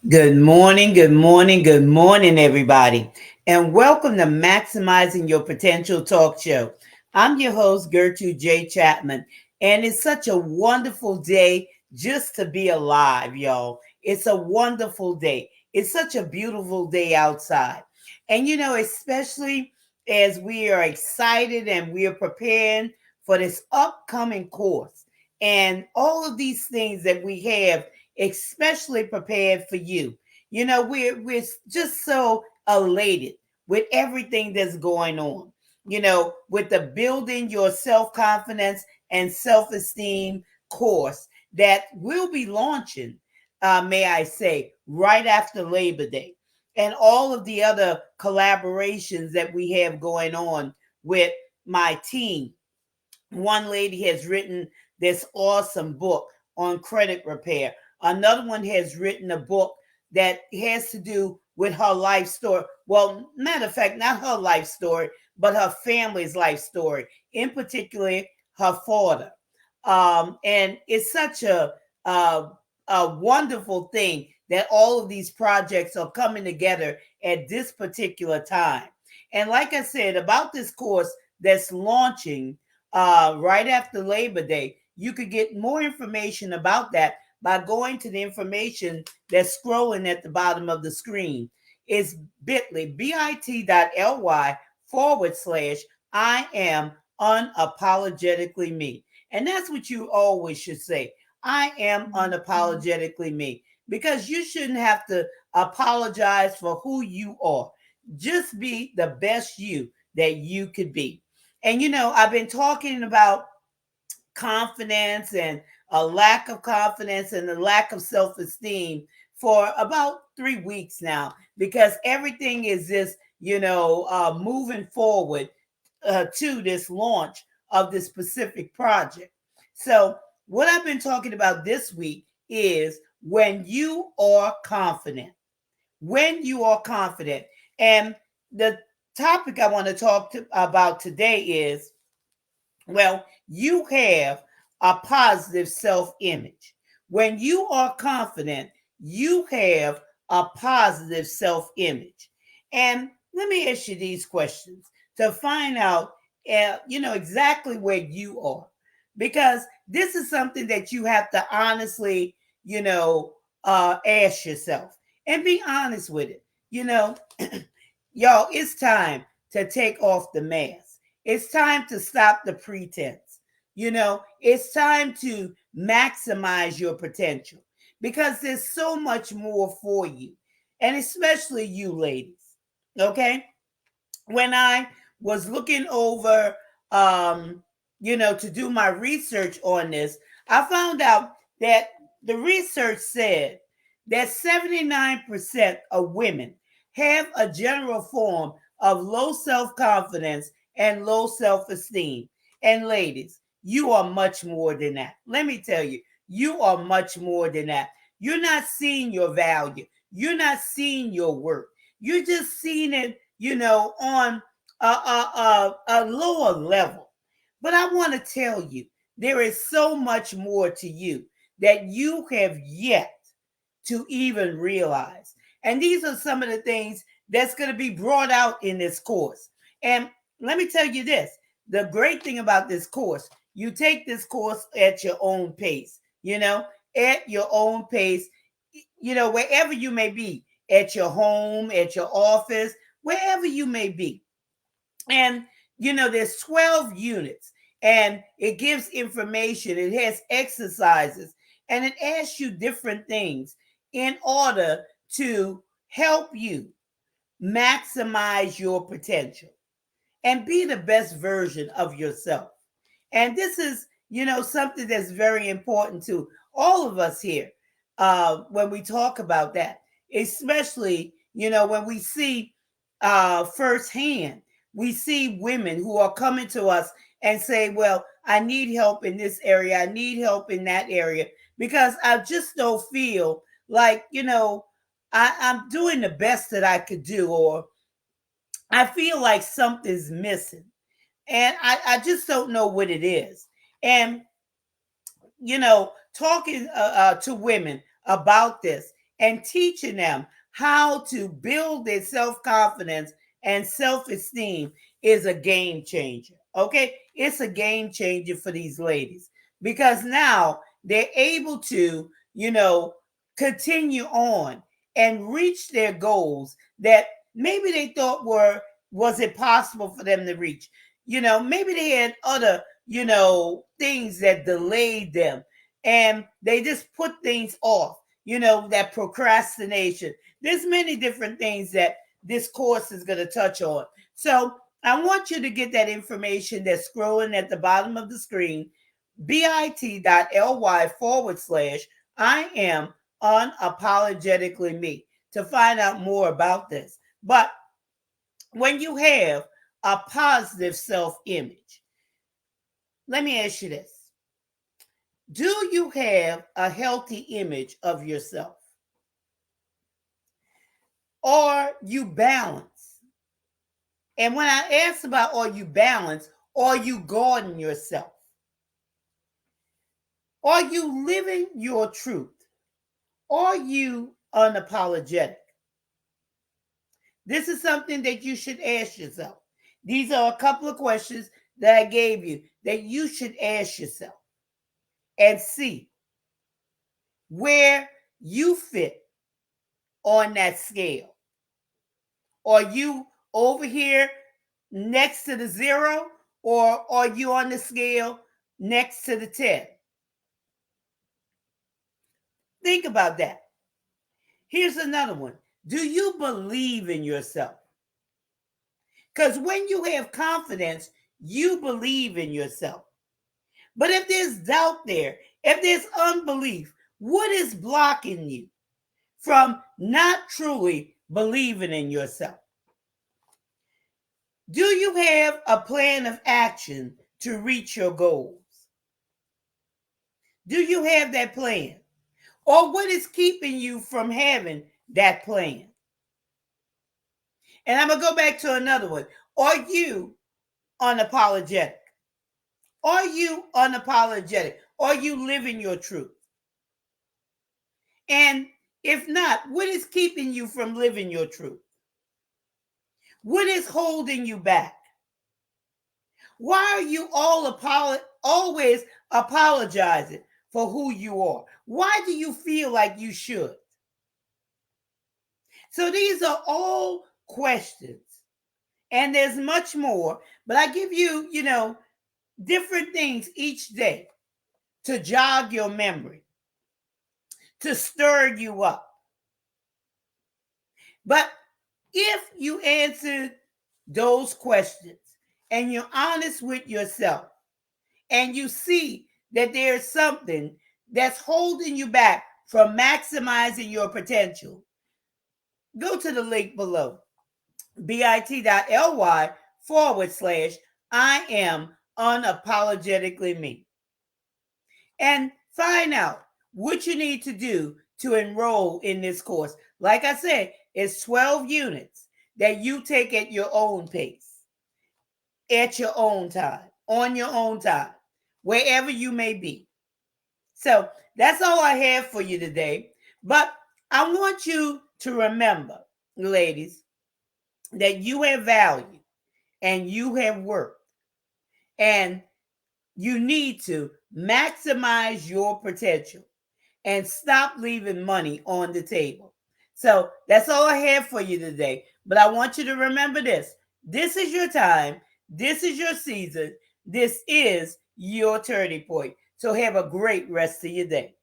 Good morning, good morning, good morning, everybody, and welcome to Maximizing Your Potential Talk Show. I'm your host, Gertrude J. Chapman, and it's such a wonderful day just to be alive, y'all. It's a wonderful day. It's such a beautiful day outside. And especially as we are excited and we are preparing for this upcoming course and all of these things that we have especially prepared for you. We're just so elated with everything that's going on. With the building your self-confidence and self-esteem course that will be launching, may I say, right after Labor Day, and all of the other collaborations that we have going on with my team. One lady has written this awesome book on credit repair. Another one has written a book that has to do with her life story. Well, matter of fact, not her life story, but her family's life story, in particular, her father. And it's such a, a wonderful thing that all of these projects are coming together at this particular time. And like I said, about this course that's launching right after Labor Day, you could get more information about that by going to the information that's scrolling at the bottom of the screen. It's bit.ly, bit.ly I am unapologetically me. And that's what you always should say. I am unapologetically me. Because you shouldn't have to apologize for who you are. Just be the best you that you could be. And I've been talking about confidence and a lack of confidence and the lack of self-esteem for about 3 weeks now because everything is just moving forward to this launch of this specific project. So what I've been talking about this week is when you are confident. When you are confident. And the topic I want to about today is, well, you have a positive self image. When you are confident, you have a positive self image. And let me ask you these questions to find out, exactly where you are. Because this is something that you have to honestly, ask yourself and be honest with it. You know, y'all, it's time to take off the mask. It's time to stop the pretense. It's time to maximize your potential because there's so much more for you, and especially you ladies. Okay? When I was looking over, to do my research on this, I found out that the research said that 79% of women have a general form of low self confidence and low self esteem. And ladies, you are much more than that. Let me tell you, you are much more than that. You're not seeing your value, you're not seeing your worth. You're just seeing it, on a lower level. But I want to tell you, there is so much more to you that you have yet to even realize. And these are some of the things that's going to be brought out in this course. And let me tell you this, the great thing about this course, you take this course at your own pace, at your own pace, wherever you may be, at your home, at your office, wherever you may be. And there's 12 units and it gives information, it has exercises, and it asks you different things in order to help you maximize your potential and be the best version of yourself. And this is, something that's very important to all of us here when we talk about that, especially, when we see firsthand, we see women who are coming to us and say, well, I need help in this area, I need help in that area, because I just don't feel like, I'm doing the best that I could do, or I feel like something's missing. And I just don't know what it is. And, talking to women about this, and teaching them how to build their self confidence and self esteem is a game changer. Okay, it's a game changer for these ladies because now they're able to, continue on and reach their goals that maybe they thought was it possible for them to reach. Maybe they had other, things that delayed them and they just put things off, that procrastination. There's many different things that this course is going to touch on. So I want you to get that information that's scrolling at the bottom of the screen, bit.ly/. I am unapologetically me to find out more about this. But when you have a positive self image, let me ask you this. Do you have a healthy image of yourself? Are you balanced? And when I ask about are you balanced, are you guarding yourself? Are you living your truth? Are you unapologetic? This is something that you should ask yourself. These are a couple of questions that I gave you that you should ask yourself and see where you fit on that scale. Are you over here next to the 0 or are you on the scale next to the 10? Think about that. Here's another one. Do you believe in yourself? Because when you have confidence, you believe in yourself. But if there's doubt there, if there's unbelief, what is blocking you from not truly believing in yourself? Do you have a plan of action to reach your goals? Do you have that plan? Or what is keeping you from having that plan? And I'm going to go back to another one. Are you unapologetic? Are you unapologetic? Are you living your truth? And if not, what is keeping you from living your truth? What is holding you back? Why are you always apologizing for who you are? Why do you feel like you should? So these are all questions. And there's much more, but I give you, different things each day to jog your memory, to stir you up. But if you answer those questions and you're honest with yourself and you see that there's something that's holding you back from maximizing your potential, go to the link below, bit.ly/. I am unapologetically me. And find out what you need to do to enroll in this course. Like I said, it's 12 units that you take at your own pace, at your own time, on your own time, wherever you may be. So that's all I have for you today. But I want you to remember, ladies, that you have value and you have worth. And you need to maximize your potential and stop leaving money on the table. So that's all I have for you today. But I want you to remember this. This is your time. This is your season. This is your turning point. So have a great rest of your day.